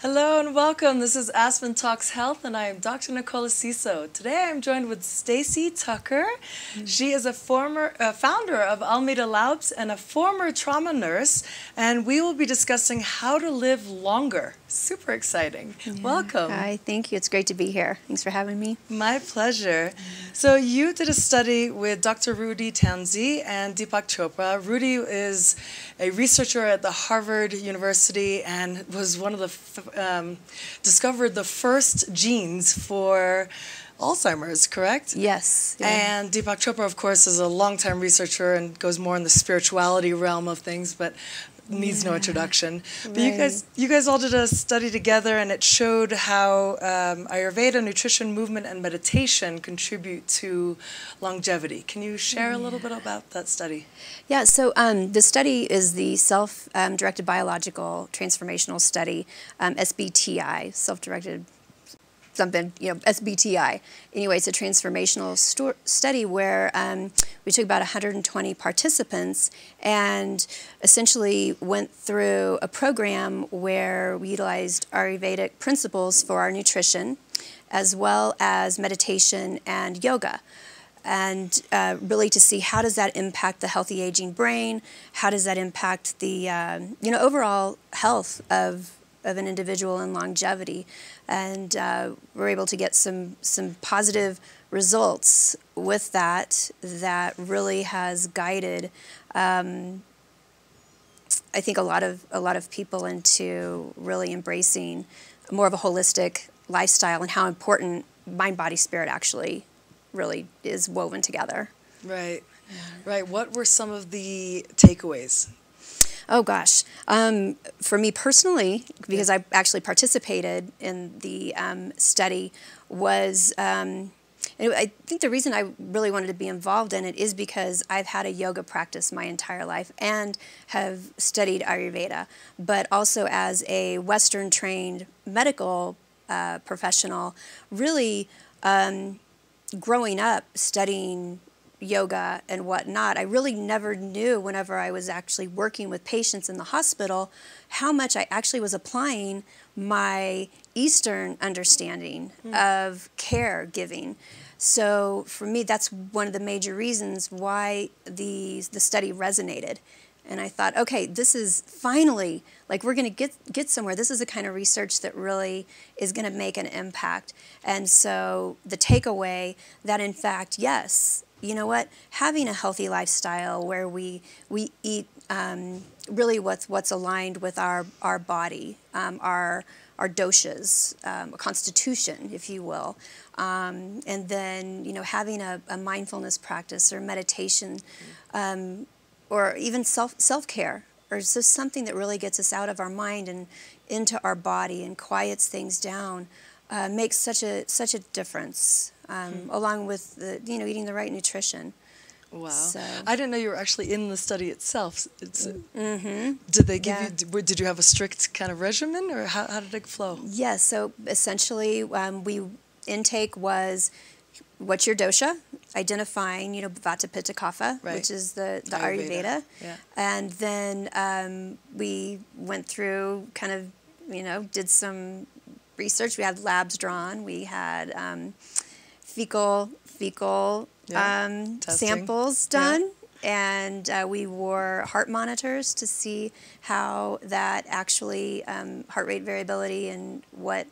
Hello and welcome. This is Aspen Talks Health, and I am Dr. Nicola Siso. Today I am joined with Stacy Tucker. She is a former founder of Almeida Labs and a former trauma nurse, and we will be discussing how to live longer. Super exciting. Yeah. Welcome. Hi, thank you. It's great to be here. Thanks for having me. My pleasure. So you did a study with Dr. Rudy Tanzi and Deepak Chopra. Rudy is a researcher at the Harvard University and was one of the discovered the first genes for Alzheimer's, correct? Yes. Yeah. And Deepak Chopra, of course, is a longtime researcher and goes more in the spirituality realm of things, but needs no introduction. But you guys all did a study together, and it showed how Ayurveda, nutrition, movement, and meditation contribute to longevity. Can you share a little bit about that study? Yeah, so the study is the Self-Directed Biological Transformational Study, SBTI, Self-Directed something, SBTI. Anyway, it's a transformational study where we took about 120 participants and essentially went through a program where we utilized Ayurvedic principles for our nutrition, as well as meditation and yoga. And really to see how does that impact the healthy aging brain, how does that impact the overall health of an individual and longevity. And we're able to get some positive results with that really has guided I think a lot of people into really embracing more of a holistic lifestyle and how important mind, body, spirit actually really is woven together. Right. Yeah. Right. What were some of the takeaways? Oh gosh, for me personally, because I actually participated in the study, was and I think the reason I really wanted to be involved in it is because I've had a yoga practice my entire life and have studied Ayurveda, but also as a Western trained medical professional, really growing up studying yoga and whatnot, I really never knew whenever I was actually working with patients in the hospital how much I actually was applying my Eastern understanding of caregiving. So for me, that's one of the major reasons why the study resonated. And I thought, okay, this is finally, like, we're going to get somewhere. This is the kind of research that really is going to make an impact. And so the takeaway that, in fact, yes, you know what, having a healthy lifestyle where we eat really what's aligned with our body, our doshas, constitution, if you will, and then having a mindfulness practice or meditation, or even self-care, or just something that really gets us out of our mind and into our body and quiets things down, makes such a difference. Along with eating the right nutrition. Wow! So, I didn't know you were actually in the study itself. mm-hmm. Did they give you? Did you have a strict kind of regimen, or how did it flow? Yes. So essentially, intake was what's your dosha, identifying Vata, Pitta, Kapha, which is the Ayurveda, and then we went through kind of did some research. We had labs drawn. We had fecal samples done, and we wore heart monitors to see how that actually heart rate variability and what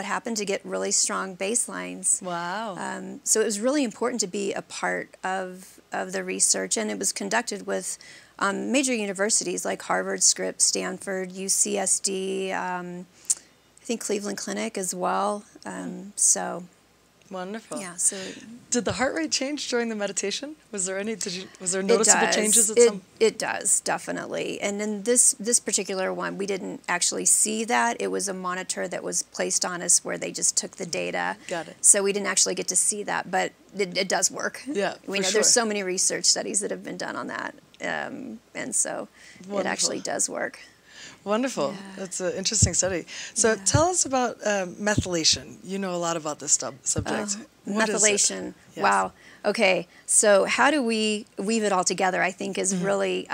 happened to get really strong baselines. Wow! So it was really important to be a part of the research, and it was conducted with major universities like Harvard, Scripps, Stanford, UCSD, I think Cleveland Clinic as well. So. Wonderful. Yeah. So, did the heart rate change during the meditation? Was there any? Was there noticeable changes? It does, definitely. And in this particular one, we didn't actually see that. It was a monitor that was placed on us where they just took the data. Got it. So we didn't actually get to see that, but it does work. Yeah, we know there's so many research studies that have been done on that, and so it actually does work. Wonderful. Yeah. That's an interesting study. So tell us about methylation. You know a lot about this subject. Methylation. Yes. Wow. Okay. So how do we weave it all together, I think, is really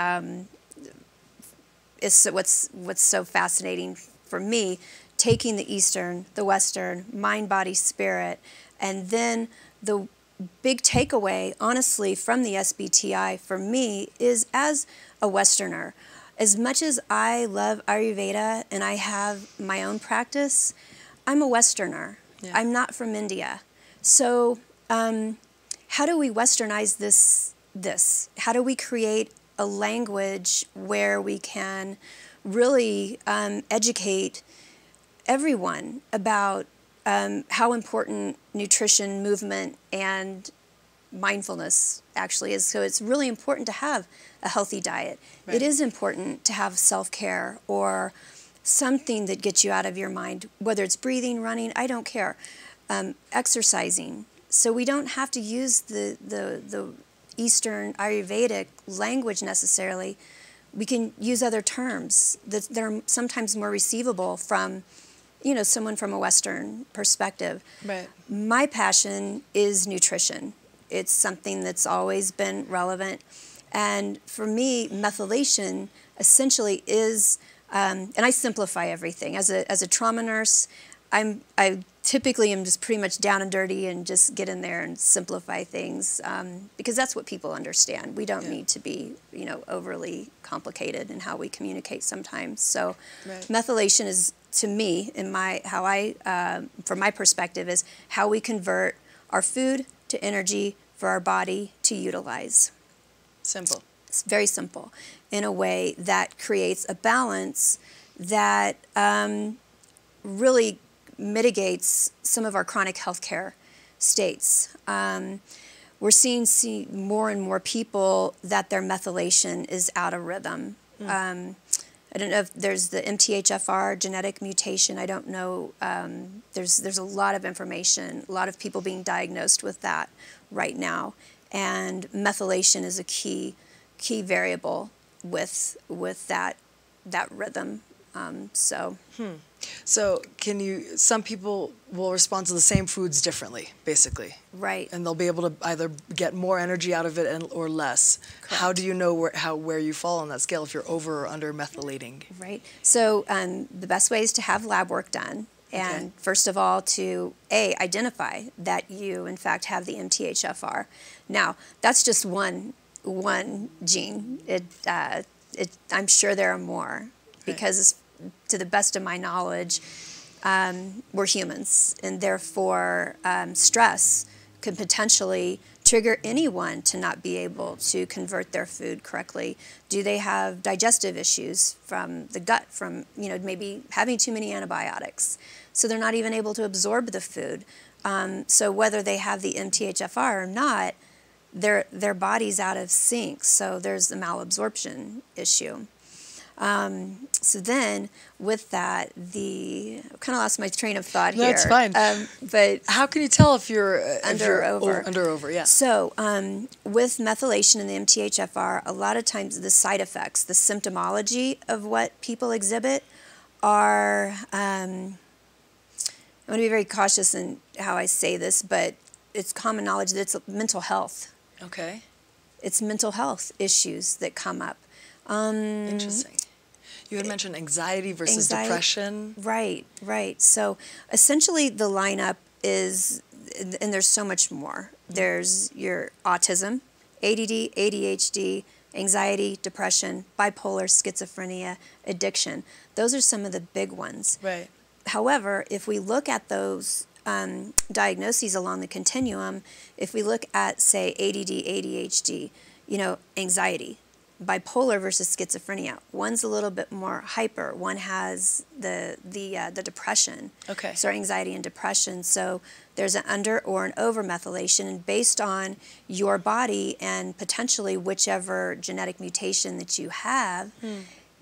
is what's so fascinating for me taking the Eastern, the Western, mind, body, spirit, and then the big takeaway, honestly, from the SBTI for me is, as a Westerner, as much as I love Ayurveda and I have my own practice, I'm a Westerner. Yeah. I'm not from India. So how do we Westernize this? How do we create a language where we can really educate everyone about how important nutrition, movement, and mindfulness actually is? So it's really important to have a healthy diet. Right. It is important to have self-care or something that gets you out of your mind, whether it's breathing, running, I don't care, exercising. So we don't have to use the Eastern Ayurvedic language necessarily. We can use other terms that are sometimes more receivable from, you know, someone from a Western perspective. Right. My passion is nutrition. It's something that's always been relevant. And for me, methylation essentially is, and I simplify everything. As a trauma nurse, I typically am just pretty much down and dirty and just get in there and simplify things because that's what people understand. We don't need to be, you know, overly complicated in how we communicate sometimes. So methylation is, to me, in my from my perspective, is how we convert our food to energy for our body to utilize. Simple. It's very simple, in a way that creates a balance that really mitigates some of our chronic healthcare states. We're seeing more and more people that their methylation is out of rhythm. I don't know if there's the MTHFR genetic mutation. I don't know. There's a lot of information, a lot of people being diagnosed with that right now. And methylation is a key variable with that rhythm. So some people will respond to the same foods differently, basically. Right. And they'll be able to either get more energy out of it or less. Correct. How do you know where you fall on that scale if you're over or under methylating? Right. So the best way is to have lab work done. And first of all, to identify that you, in fact, have the MTHFR. Now, that's just one gene. I'm sure there are more, because to the best of my knowledge, we're humans, and therefore stress can potentially trigger anyone to not be able to convert their food correctly. Do they have digestive issues from the gut, from maybe having too many antibiotics, so they're not even able to absorb the food? So whether they have the MTHFR or not, their body's out of sync, so there's the malabsorption issue. So then, with that, I kind of lost my train of thought here. That's fine. But how can you tell if you're under or over? Under or over, yeah. So with methylation and the MTHFR, a lot of times the side effects, the symptomology of what people exhibit are, I'm going to be very cautious in how I say this, but it's common knowledge that it's mental health. Okay. It's mental health issues that come up. Interesting. You had mentioned anxiety versus depression. Right. So essentially the lineup is, and there's so much more. There's your autism, ADD, ADHD, anxiety, depression, bipolar, schizophrenia, addiction. Those are some of the big ones. Right. However, if we look at those diagnoses along the continuum, if we look at, say, ADD, ADHD, anxiety, bipolar versus schizophrenia, one's a little bit more hyper. One has the depression. Okay. So anxiety and depression. So there's an under or an over methylation, and based on your body and potentially whichever genetic mutation that you have,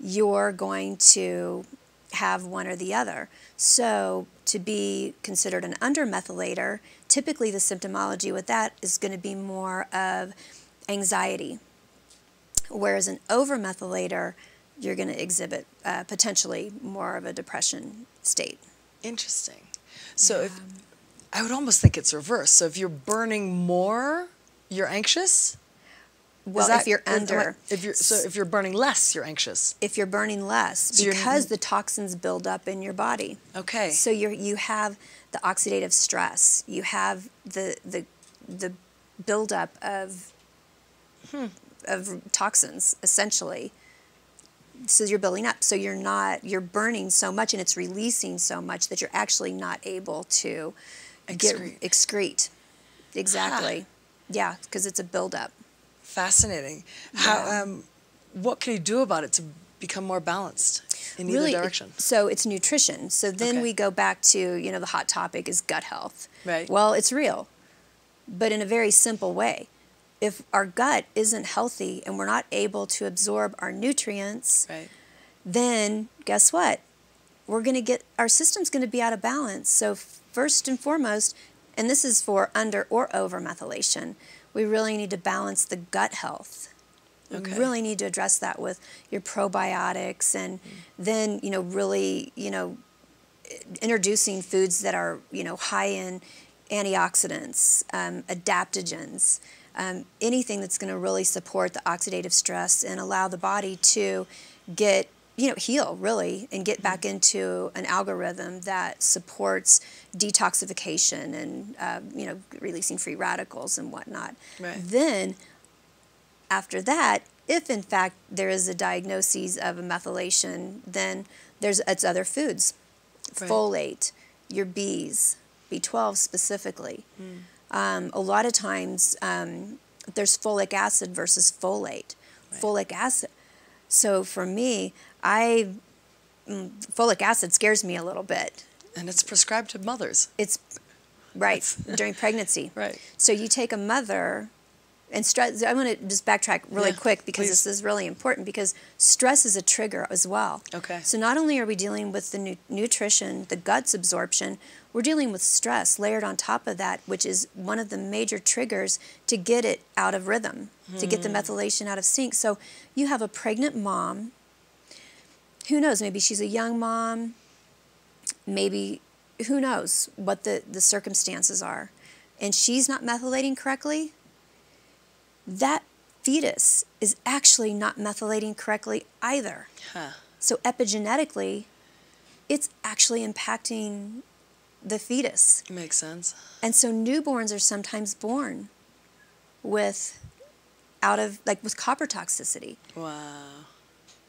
you're going to have one or the other. So to be considered an under-methylator, typically the symptomology with that is going to be more of anxiety, whereas an over-methylator, you're going to exhibit potentially more of a depression state. Interesting. So I would almost think it's reversed. So if you're burning more, you're anxious? Well, if you're under, if you're burning less, you're anxious. if you're burning less, because the toxins build up in your body. Okay. So you have the oxidative stress. You have the buildup of toxins, essentially. So you're building up. So you're burning so much, and it's releasing so much that you're actually not able to excrete. Exactly. Ha. Yeah, because it's a buildup. Fascinating. Yeah. How? What can you do about it to become more balanced in either direction? So it's nutrition. So then Okay. we go back to, the hot topic is gut health. Right. Well, it's real, but in a very simple way. If our gut isn't healthy and we're not able to absorb our nutrients, Right. then guess what? Our system's going to be out of balance. So first and foremost, and this is for under or over methylation, we really need to balance the gut health. Okay. We really need to address that with your probiotics, and then, really, introducing foods that are, high in antioxidants, adaptogens, anything that's going to really support the oxidative stress and allow the body to get, heal really, and get back into an algorithm that supports detoxification and, releasing free radicals and whatnot. Right. Then, after that, if in fact there is a diagnosis of a methylation, then it's other foods, Right. folate, your Bs, B12 specifically. A lot of times there's folic acid versus folate. Right. Folic acid. So for me, folic acid scares me a little bit. And it's prescribed to mothers. It's right during pregnancy. Right. So you take a mother, and stress. I want to just backtrack really quick because please. this is really important, because stress is a trigger as well. Okay. So not only are we dealing with the nutrition, the gut's absorption, we're dealing with stress layered on top of that, which is one of the major triggers to get it out of rhythm, to get the methylation out of sync. So you have a pregnant mom. Who knows? Maybe she's a young mom. Maybe, who knows what the circumstances are. And she's not methylating correctly. That fetus is actually not methylating correctly either. Huh. So epigenetically, it's actually impacting the fetus. Makes sense. And so newborns are sometimes born with copper toxicity. Wow.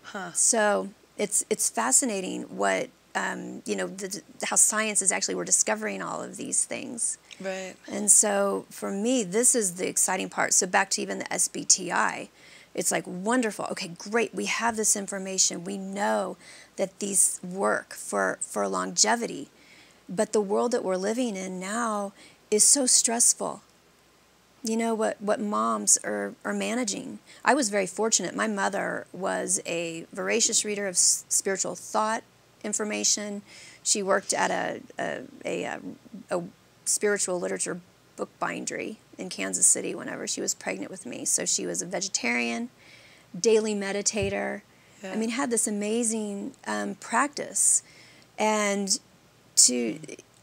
Huh. So it's fascinating what how science is actually, we're discovering all of these things. Right. And so for me, this is the exciting part. So back to even the SBTI, it's like, wonderful. Okay, great. We have this information. We know that these work for longevity. But the world that we're living in now is so stressful. You know what moms are managing. I was very fortunate. My mother was a voracious reader of spiritual thought information. She worked at a spiritual literature book bindery in Kansas City whenever she was pregnant with me. So she was a vegetarian, daily meditator. Yeah. I mean, had this amazing practice. And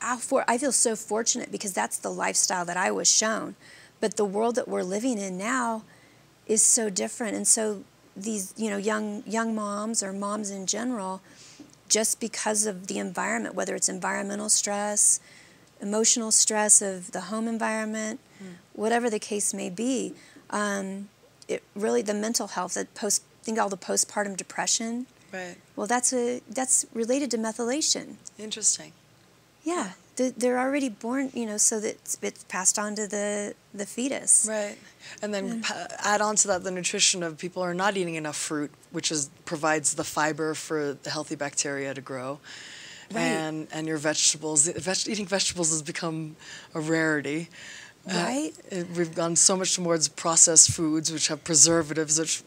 I feel so fortunate because that's the lifestyle that I was shown. But the world that we're living in now is so different. And so these, young moms or moms in general, just because of the environment, whether it's environmental stress, emotional stress of the home environment, whatever the case may be, it really, the mental health, think all the postpartum depression. Right. Well, that's related to methylation. Interesting. Yeah, they're already born, so that it's passed on to the fetus. Right. And then add on to that the nutrition of people are not eating enough fruit, which provides the fiber for the healthy bacteria to grow. Right. And your vegetables, eating vegetables has become a rarity. Right. We've gone so much towards processed foods, which have preservatives, which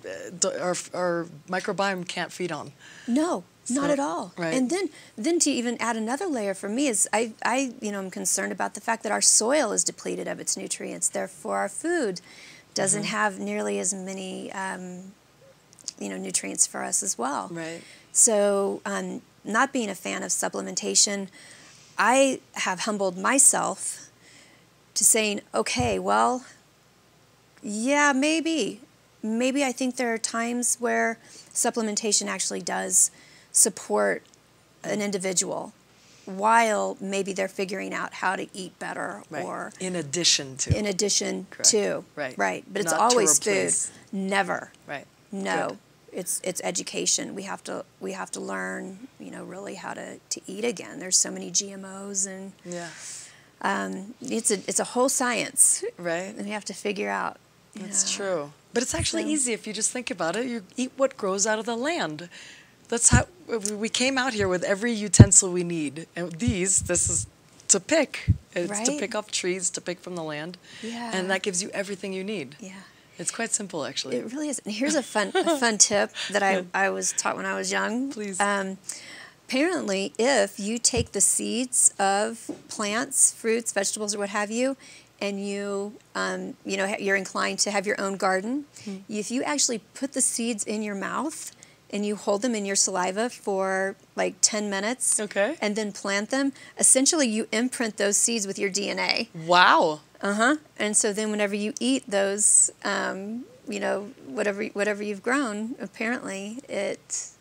our microbiome can't feed on. No, not at all. Right. And then to even add another layer for me is I'm concerned about the fact that our soil is depleted of its nutrients. Therefore, our food doesn't have nearly as many nutrients for us as well. Right. So, not being a fan of supplementation, I have humbled myself to saying, okay, well, yeah, maybe maybe I think there are times where supplementation actually does support an individual while maybe they're figuring out how to eat better, right. or in addition to. Correct. Right. Right. But it's Not always to replace. food. Never. Right. No. Good. It's education. We have to learn, really how to eat again. There's so many GMOs, and Yeah. it's a whole science. Right. And we have to figure out. That's true. But it's actually easy if you just think about it. You eat what grows out of the land. That's how we came out here with every utensil we need. And this is to pick. It's to pick off trees, to pick from the land. Yeah. And that gives you everything you need. Yeah. It's quite simple, actually. It really is. And here's a fun tip that I was taught when I was young. Please. Apparently, if you take the seeds of plants, fruits, vegetables, or what have you, and you're inclined to have your own garden, if you actually put the seeds in your mouth and you hold them in your saliva for like 10 minutes, and then plant them, essentially you imprint those seeds with your DNA. Wow. And so then whenever you eat those, whatever you've grown, apparently it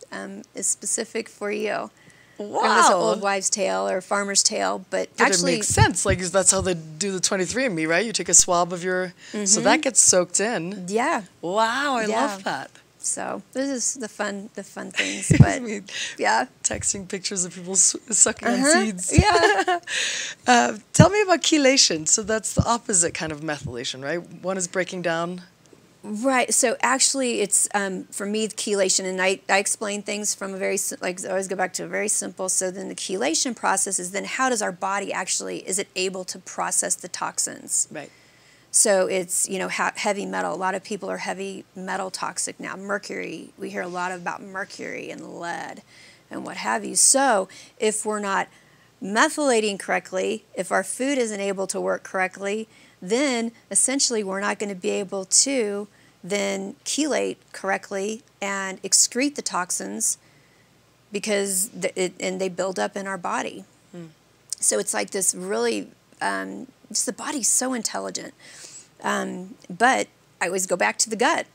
is specific for you. Wow. It was an old wives' tale or farmer's tale, but actually it makes sense. Like, that's how they do the 23andMe, right? You take a swab of your, so that gets soaked in. Yeah. Wow, I love that. So this is the fun things, but yeah. Texting pictures of people sucking on seeds. Yeah. Tell me about chelation. So that's the opposite kind of methylation, right? One is breaking down. Right. So actually, it's for me the chelation, and I explain things from a very I always go back to a very simple. So then the chelation process is then how does our body is it able to process the toxins? Right. So it's, heavy metal. A lot of people are heavy metal toxic now. Mercury, we hear a lot about mercury and lead and what have you. So if we're not methylating correctly, if our food isn't able to work correctly, then essentially we're not going to be able to then chelate correctly and excrete the toxins because they build up in our body. So it's like this really, just the body's so intelligent. But I always go back to the gut.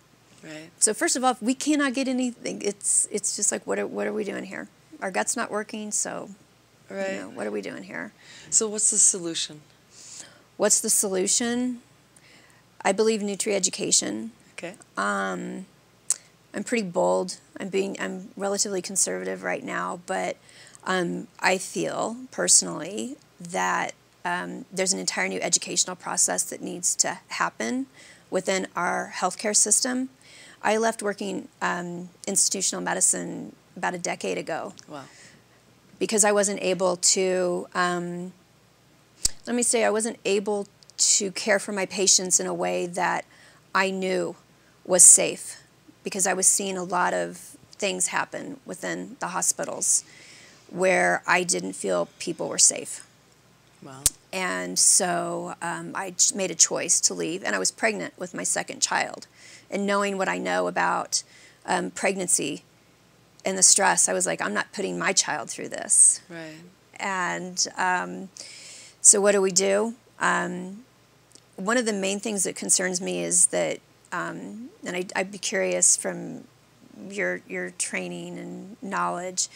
Right. So first of all, if we cannot get anything, it's just like, what are we doing here? Our gut's not working, so what are we doing here? So what's the solution? What's the solution? I believe nutri-education. Okay. I'm pretty bold. I'm relatively conservative right now, but I feel personally that there's an entire new educational process that needs to happen within our healthcare system. I left working institutional medicine about a decade ago. Wow. Because I wasn't able to, I wasn't able to care for my patients in a way that I knew was safe, because I was seeing a lot of things happen within the hospitals where I didn't feel people were safe. Wow. And so I made a choice to leave, and I was pregnant with my second child. And knowing what I know about pregnancy and the stress, I was like, I'm not putting my child through this. Right. And so what do? One of the main things that concerns me is that, and I'd be curious from your training and knowledge,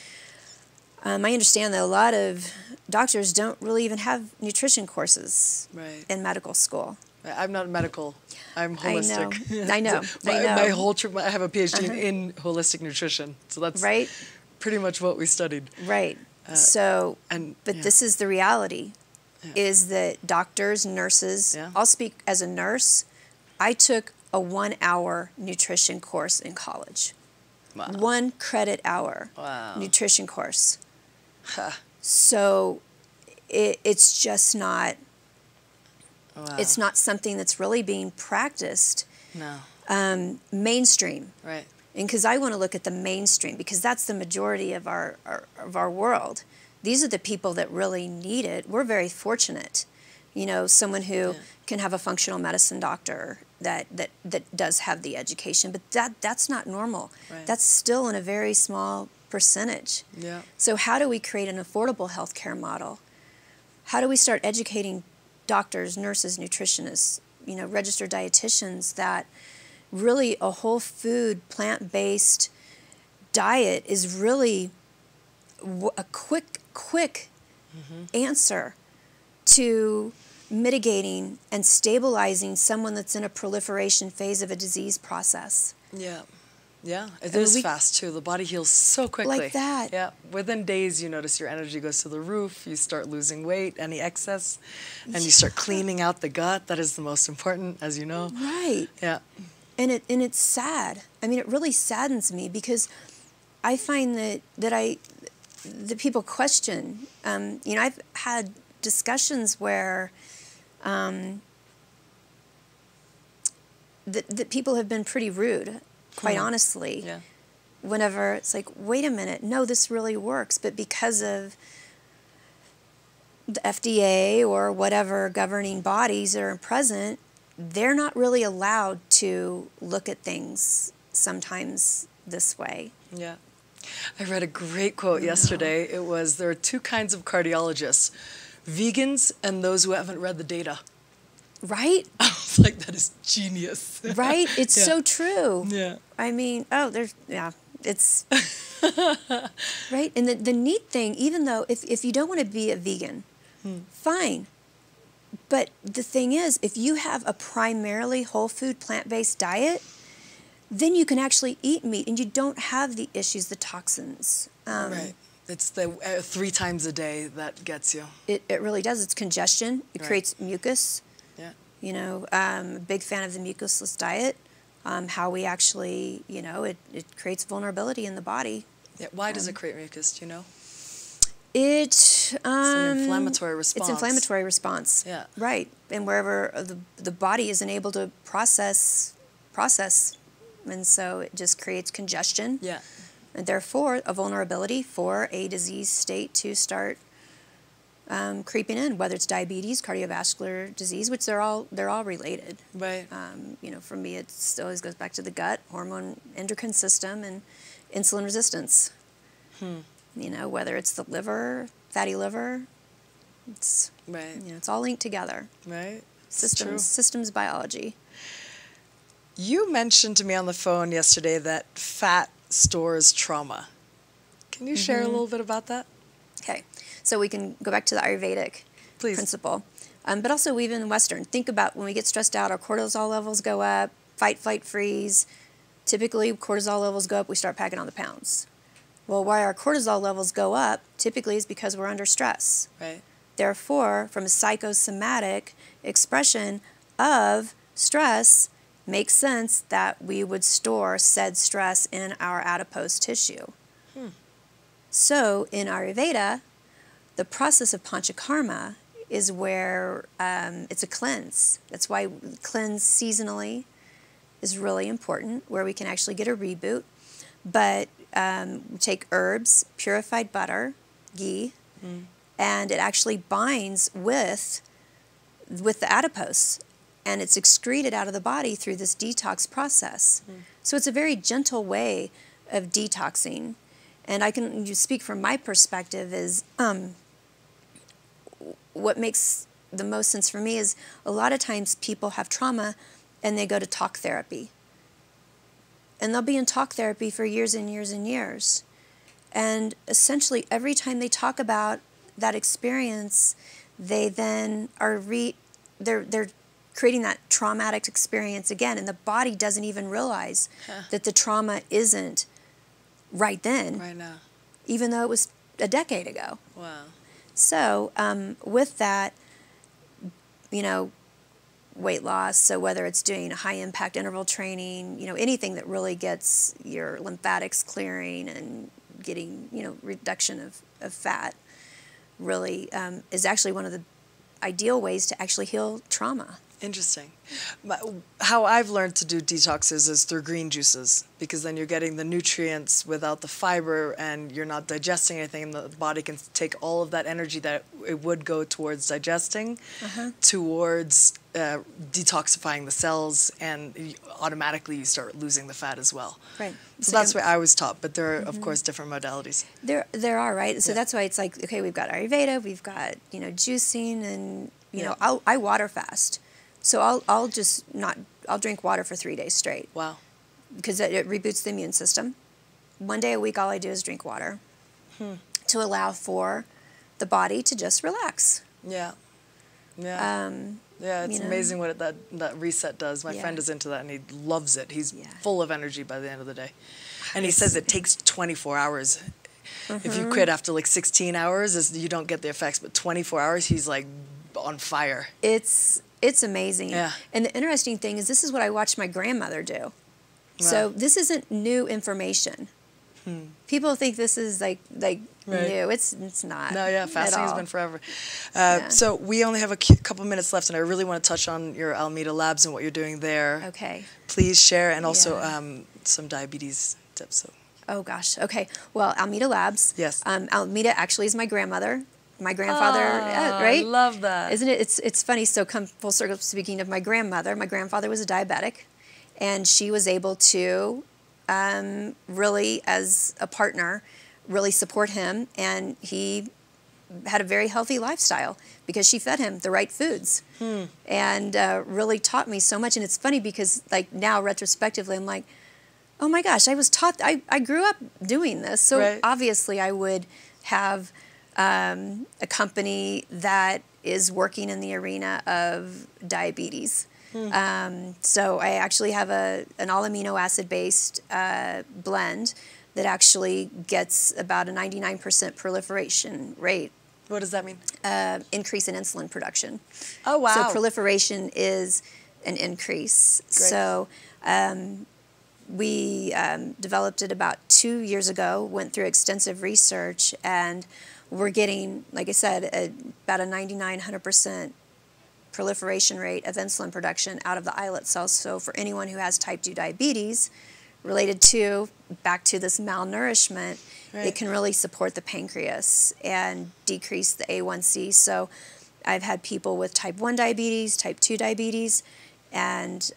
I understand that a lot of doctors don't really even have nutrition courses in medical school. I'm not medical. I'm holistic. I know. My whole trip, I have a PhD in holistic nutrition, so that's pretty much what we studied. Right. But this is the reality, is that doctors, nurses, I'll speak as a nurse. I took a 1-hour nutrition course in college. Wow. 1 credit hour nutrition course. So it's just not, it's not something that's really being practiced mainstream. Right. And because I want to look at the mainstream, because that's the majority of our world. These are the people that really need it. We're very fortunate. Someone who can have a functional medicine doctor that does have the education, but that's not normal. Right. That's still in a very small percentage. Yeah. So how do we create an affordable healthcare model? How do we start educating doctors, nurses, nutritionists, registered dietitians that really a whole food, plant-based diet is really a quick answer to mitigating and stabilizing someone that's in a proliferation phase of a disease process. Yeah. Yeah, it is fast too. The body heals so quickly. Like that. Yeah, within days you notice your energy goes to the roof, you start losing weight, any excess, and you start cleaning out the gut. That is the most important, as you know. Right. Yeah. And it's sad. I mean, it really saddens me because I find that people question. You know, I've had discussions where that people have been pretty rude, quite honestly. Yeah. Whenever it's like, wait a minute, no, this really works, but because of the FDA or whatever governing bodies are present, they're not really allowed to look at things sometimes this way. Yeah. I read a great quote yesterday. It was, there are two kinds of cardiologists, vegans and those who haven't read the data. Right? I was like, that is genius. Right? It's so true. Yeah. I mean, it's... right? And the neat thing, even though if you don't want to be a vegan, fine. But the thing is, if you have a primarily whole food, plant-based diet, then you can actually eat meat and you don't have the issues, the toxins. Right. It's the 3 times a day that gets you. It really does. It's congestion. It creates mucus. Yeah. You know, big fan of the mucusless diet. How we actually, you know, it creates vulnerability in the body. Yeah. Why does it create mucus, do you know? It's an inflammatory response. It's inflammatory response. Yeah. Right. And wherever the body isn't able to process, and so it just creates congestion. Yeah. And therefore a vulnerability for a disease state to start creeping in, whether it's diabetes, cardiovascular disease, which they're all related. Right. You know, for me, it always goes back to the gut, hormone, endocrine system, and insulin resistance. You know, whether it's the liver, fatty liver, it's right. You know, it's all linked together. Right. Systems biology. You mentioned to me on the phone yesterday that fat stores trauma. Can you share a little bit about that? Okay, so we can go back to the Ayurvedic principle, but also even Western. Think about when we get stressed out, our cortisol levels go up, fight, flight, freeze. Typically, cortisol levels go up, we start packing on the pounds. Well, why our cortisol levels go up typically is because we're under stress. Right. Therefore, from a psychosomatic expression of stress, makes sense that we would store said stress in our adipose tissue. So in Ayurveda, the process of panchakarma is where it's a cleanse. That's why cleanse seasonally is really important, where we can actually get a reboot. But take herbs, purified butter, ghee, and it actually binds with the adipose, and it's excreted out of the body through this detox process. So it's a very gentle way of detoxing. And I can speak from my perspective is what makes the most sense for me is a lot of times people have trauma and they go to talk therapy. And they'll be in talk therapy for years and years and years. And essentially every time they talk about that experience, they then are they're creating that traumatic experience again, and the body doesn't even realize that the trauma isn't right then. Right now. Even though it was a decade ago. Wow. So with that, you know, weight loss, so whether it's doing high impact interval training, you know, anything that really gets your lymphatics clearing and getting, you know, reduction of fat really is actually one of the ideal ways to actually heal trauma. Interesting. How I've learned to do detoxes is through green juices, because then you're getting the nutrients without the fiber and you're not digesting anything, and the body can take all of that energy that it would go towards digesting towards detoxifying the cells, and automatically you start losing the fat as well. Right. So that's what I was taught, but there are, of course, different modalities. There are, right? So that's why it's like, okay, we've got Ayurveda, we've got, you know, juicing, and, you know, I water fast. So I'll just not I'll drink water for 3 days straight. Wow. Because it reboots the immune system. 1 day a week, all I do is drink water to allow for the body to just relax. Yeah. Yeah. Yeah, it's amazing what that reset does. My friend is into that, and he loves it. He's full of energy by the end of the day. And he says it takes 24 hours. If you quit after like 16 hours, you don't get the effects. But 24 hours, he's like on fire. It's amazing. Yeah. And the interesting thing is this is what I watched my grandmother do. Wow. So this isn't new information. People think this is like new. It's not. No, yeah, fasting has been forever. So we only have a couple minutes left, and I really want to touch on your Alameda Labs and what you're doing there. Okay. Please share, and also some diabetes tips. So. Oh gosh. Okay. Well, Alameda Labs. Yes. Alameda actually is my grandmother. My grandfather, right? I love that. Isn't it? It's funny. So come full circle. Speaking of my grandmother, my grandfather was a diabetic, and she was able to really, as a partner, really support him, and he had a very healthy lifestyle because she fed him the right foods, and really taught me so much. And it's funny because like now retrospectively, I'm like, oh my gosh, I was taught. I grew up doing this, so obviously I would have a company that is working in the arena of diabetes. So I actually have an all amino acid based blend that actually gets about a 99% proliferation rate. What does that mean? Increase in insulin production. Oh, wow. So proliferation is an increase. Great. So we developed it about 2 years ago, went through extensive research, and we're getting, like I said, about a 100% proliferation rate of insulin production out of the islet cells. So for anyone who has type 2 diabetes related to, back to this malnourishment, it can really support the pancreas and decrease the A1C. So I've had people with type 1 diabetes, type 2 diabetes, and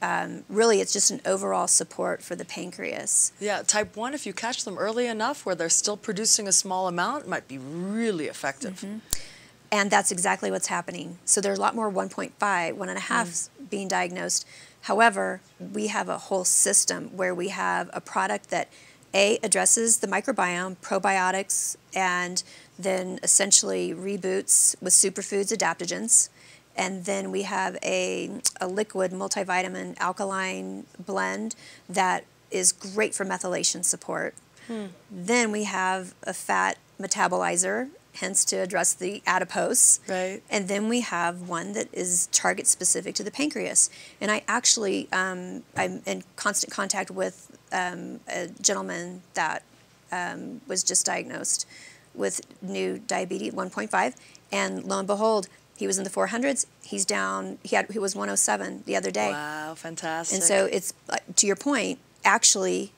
really it's just an overall support for the pancreas. Yeah, type 1, if you catch them early enough where they're still producing a small amount, it might be really effective. And that's exactly what's happening. So there's a lot more 1.5, 1.5 being diagnosed. However, we have a whole system where we have a product that addresses the microbiome, probiotics, and then essentially reboots with superfoods, adaptogens. And then we have a liquid multivitamin alkaline blend that is great for methylation support. Then we have a fat metabolizer, hence to address the adipose. And then we have one that is target specific to the pancreas. And I actually, I'm in constant contact with a gentleman that was just diagnosed with new diabetes 1.5, and lo and behold, he was in the 400s. He's down. He was 107 the other day. Wow, fantastic! And so it's to your point, actually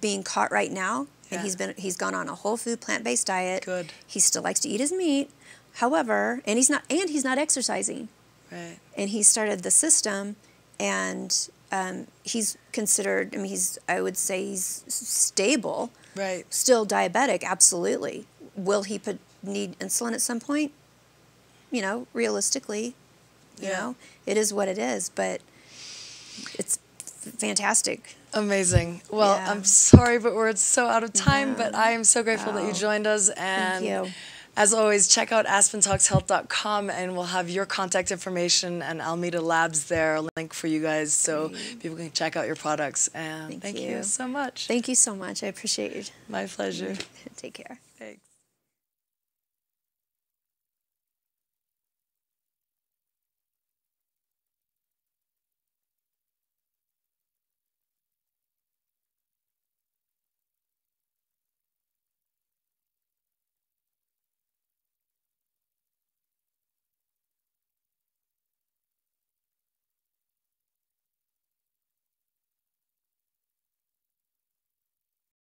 being caught right now. And he's gone on a whole food plant-based diet. Good. He still likes to eat his meat. However, and he's not exercising. And he started the system, and he's considered. I mean, I would say he's stable. Still diabetic, absolutely. Will he need insulin at some point? You know, realistically, you know, it is what it is, but it's fantastic. Amazing. Well, I'm sorry, but we're so out of time, but I am so grateful that you joined us. And thank you. As always, check out aspentalkshealth.com, and we'll have your contact information and Alameda Labs there, a link for you guys so people can check out your products. And thank you so much. Thank you so much. I appreciate it. My pleasure. Take care.